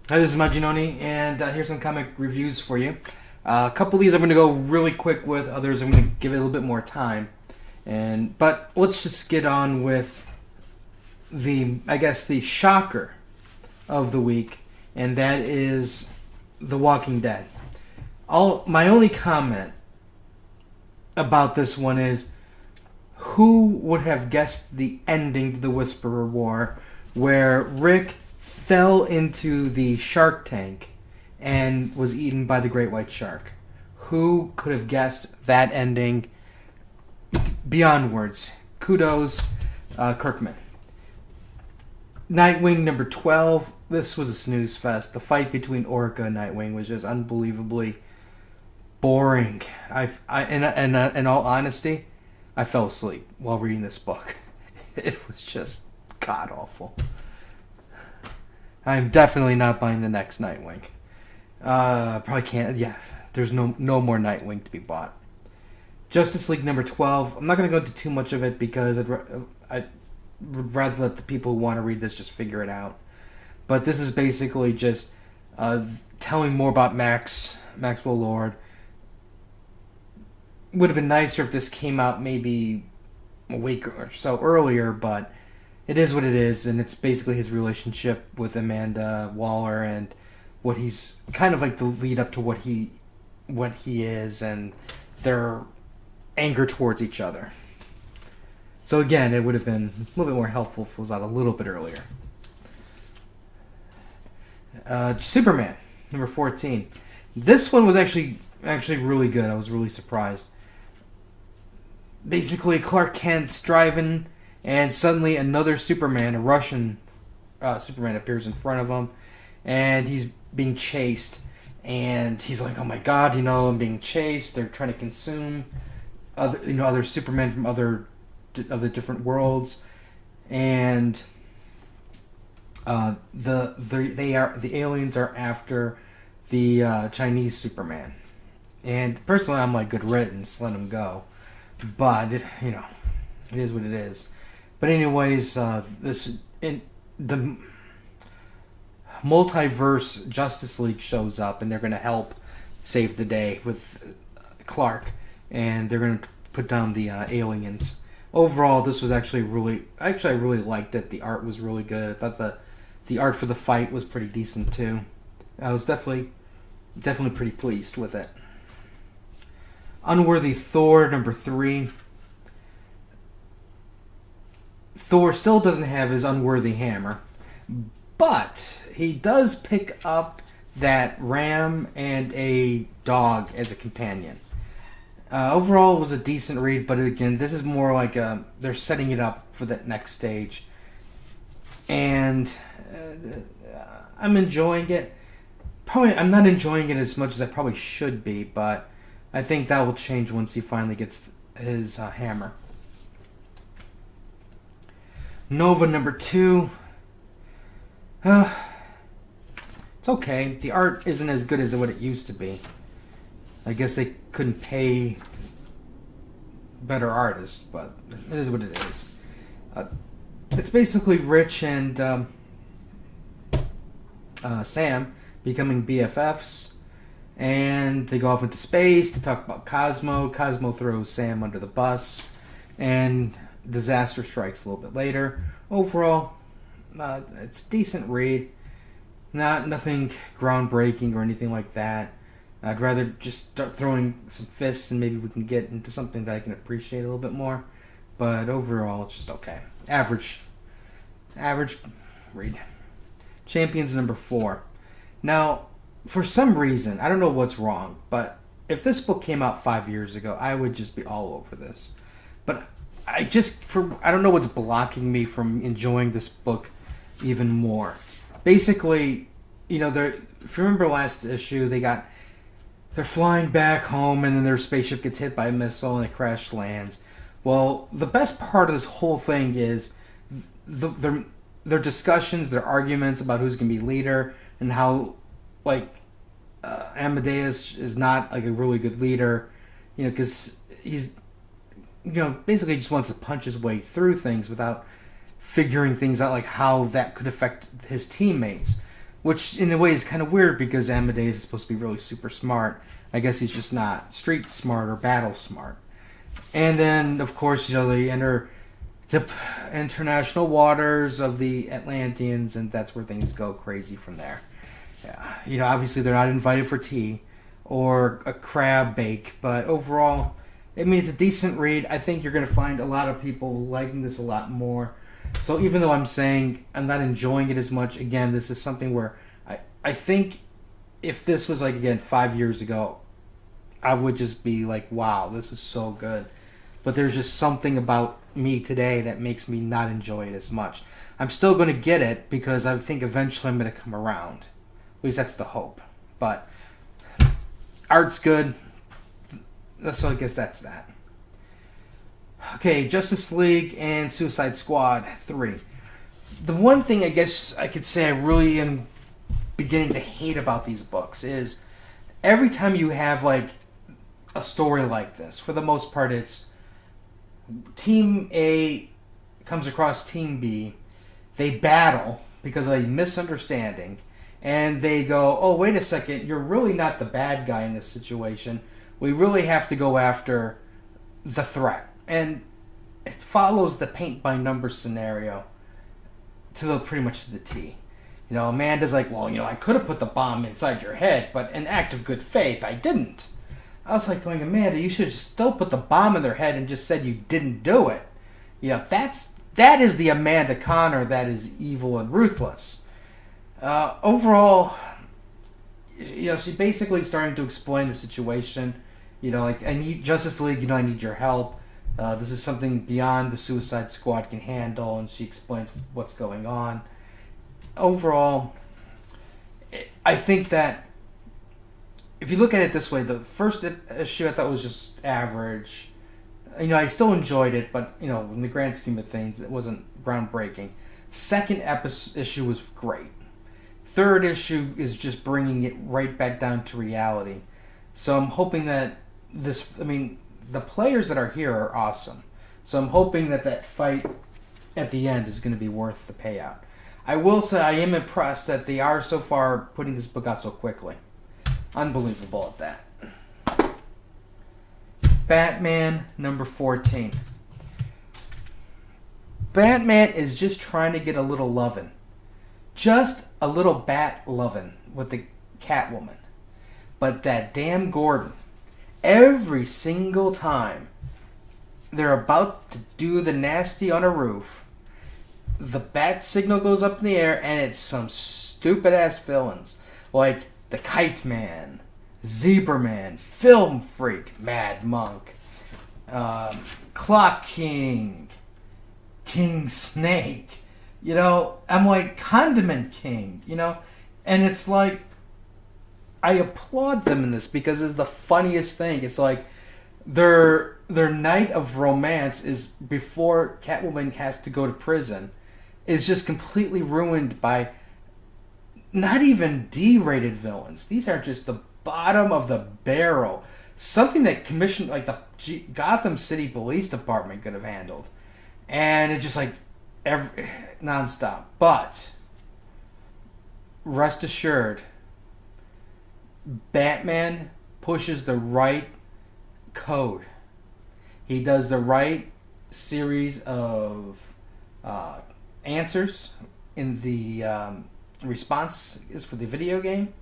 Hi, this is Majinoni, and here's some comic reviews for you. A couple of these I'm going to go really quick with, others I'm going to give it a little bit more time. But let's just get on with the shocker of the week, and that is The Walking Dead. My only comment about this one is, who would have guessed the ending to the Whisperer War, where Rick fell into the shark tank and was eaten by the great white shark? Who could have guessed that ending? Beyond words. Kudos, Kirkman. Nightwing number 12. This was a snooze fest. The fight between Orca and Nightwing was just unbelievably boring. In all honesty, I fell asleep while reading this book. It was just god awful. I'm definitely not buying the next Nightwing. Probably can't. Yeah, there's no more Nightwing to be bought. Justice League number 12. I'm not going to go into too much of it because I'd rather let the people who want to read this just figure it out. But this is basically just telling more about Maxwell Lord. Would have been nicer if this came out maybe a week or so earlier, but it is what it is, and it's basically his relationship with Amanda Waller and what he's kind of like the lead up to what he is, and their anger towards each other. So again, it would have been a little bit more helpful if it was out a little bit earlier. Superman number 14. This one was actually really good. I was really surprised. Basically, Clark Kent's driving, and suddenly another Superman, a Russian Superman, appears in front of him, and he's being chased. And he's like, "Oh my God, I'm being chased. They're trying to consume other Supermen from other different worlds." And the aliens are after the Chinese Superman. And personally, I'm like, good riddance, let him go. But it is what it is. But anyways, the multiverse Justice League shows up, and they're going to help save the day with Clark, and they're going to put down the aliens. Overall, this was I really liked it. The art was really good. I thought the art for the fight was pretty decent too. I was definitely pretty pleased with it. Unworthy Thor number 3. Thor still doesn't have his unworthy hammer, but he does pick up that ram and a dog as a companion. Overall, it was a decent read, but again, this is more like they're setting it up for that next stage. And I'm enjoying it. Probably, I'm not enjoying it as much as I probably should be, but I think that will change once he finally gets his hammer. Nova number 2. It's okay. The art isn't as good as what it used to be. I guess they couldn't pay better artists, but it is what it is. It's basically Rich and Sam becoming BFFs, and they go off into space to talk about Cosmo. Cosmo throws Sam under the bus, and disaster strikes a little bit later. Overall, it's a decent read. Nothing groundbreaking or anything like that. I'd rather just start throwing some fists, and maybe we can get into something that I can appreciate a little bit more. But overall, it's just okay. Average read. Champions number 4. Now, for some reason, I don't know what's wrong, but if this book came out 5 years ago, I would just be all over this. But I don't know what's blocking me from enjoying this book even more. Basically, if you remember last issue, they're flying back home, and then their spaceship gets hit by a missile and it crash lands. Well, the best part of this whole thing is their discussions, their arguments about who's going to be leader, and how Amadeus is not like a really good leader, because he's basically just wants to punch his way through things without figuring things out, like how that could affect his teammates. which in a way is kind of weird because Amadeus is supposed to be really super smart. I guess he's just not street smart or battle smart. And then, of course, they enter the international waters of the Atlanteans, and that's where things go crazy from there. Yeah. Obviously they're not invited for tea or a crab bake, but overall, I mean, it's a decent read. I think you're going to find a lot of people liking this a lot more. So even though I'm saying I'm not enjoying it as much, again, this is something where I think if this was, like, again, 5 years ago, I would just be like, wow, this is so good. But there's just something about me today that makes me not enjoy it as much. I'm still going to get it because I think eventually I'm going to come around. At least that's the hope. But art's good. So I guess that's that. Okay, Justice League and Suicide Squad 3. The one thing I guess I could say I really am beginning to hate about these books is every time you have, like, a story like this, for the most part it's Team A comes across Team B, they battle because of a misunderstanding, and they go, oh, wait a second, you're really not the bad guy in this situation. We really have to go after the threat. And it follows the paint-by-numbers scenario to pretty much the T. Amanda's like, well, I could have put the bomb inside your head, but in act of good faith, I didn't. I was like going, Amanda, you should have still put the bomb in their head and just said you didn't do it. That is the Amanda Connor that is evil and ruthless. Overall, she's basically starting to explain the situation. Like, I need Justice League, I need your help. This is something beyond the Suicide Squad can handle, and she explains what's going on. Overall, I think that if you look at it this way, the first issue I thought was just average. I still enjoyed it, but, in the grand scheme of things, it wasn't groundbreaking. Second issue was great. Third issue is just bringing it right back down to reality. So I'm hoping that the players that are here are awesome. So I'm hoping that fight at the end is going to be worth the payout. I will say I am impressed that they are so far putting this book out so quickly. Unbelievable at that. Batman number 14. Batman is just trying to get a little lovin'. Just a little bat lovin' with the Catwoman. But that damn Gordon, every single time they're about to do the nasty on a roof, the bat signal goes up in the air and it's some stupid ass villains like the Kite Man, Zebra Man, Film Freak, Mad Monk, Clock King, King Snake. I'm like, Condiment King, and it's like, I applaud them in this because it's the funniest thing. It's like their night of romance is before Catwoman has to go to prison is just completely ruined by not even D-rated villains. These are just the bottom of the barrel. Something that like the Gotham City Police Department could have handled. And it's just like nonstop. But rest assured, Batman pushes the right code. He does the right series of answers in the response is for the video game,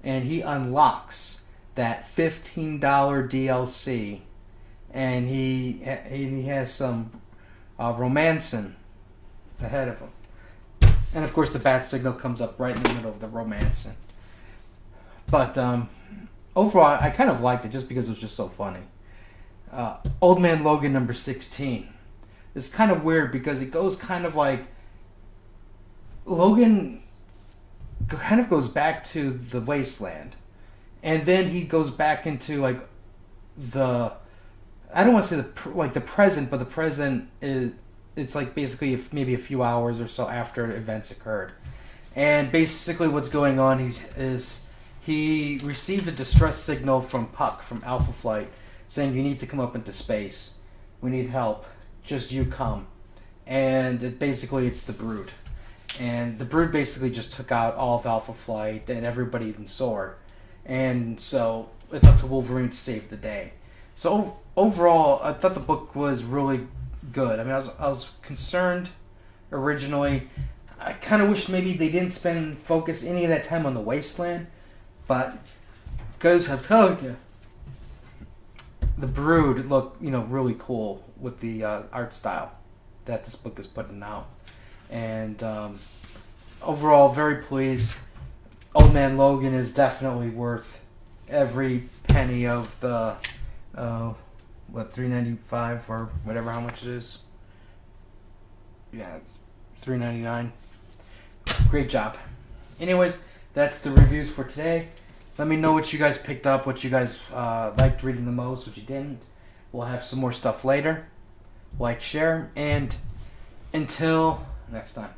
and he unlocks that $15 DLC, and he has some romancing ahead of him. And of course the bat signal comes up right in the middle of the romancing. But overall, I kind of liked it just because it was just so funny. Old Man Logan number 16. It's kind of weird because it goes kind of like Logan kind of goes back to the wasteland, and then he goes back into like the, I don't want to say the present, but the present is, it's like basically maybe a few hours or so after events occurred, and basically what's going on is he received a distress signal from Puck from Alpha Flight saying you need to come up into space, we need help, just you come, and it's the Brood. and the Brood basically just took out all of Alpha Flight and everybody in SOAR, and so it's up to Wolverine to save the day. So overall, I thought the book was really good. I mean, I was concerned originally. I kind of wish maybe they didn't focus any of that time on the Wasteland, but guys have told you the Brood look really cool with the art style that this book is putting out, and overall very pleased. Old Man Logan is definitely worth every penny of the $3.95 or whatever, how much it is. Yeah, $3.99. Great job. Anyways, that's the reviews for today. Let me know what you guys picked up, what you guys liked reading the most, what you didn't. We'll have some more stuff later. Like, share, and until next time.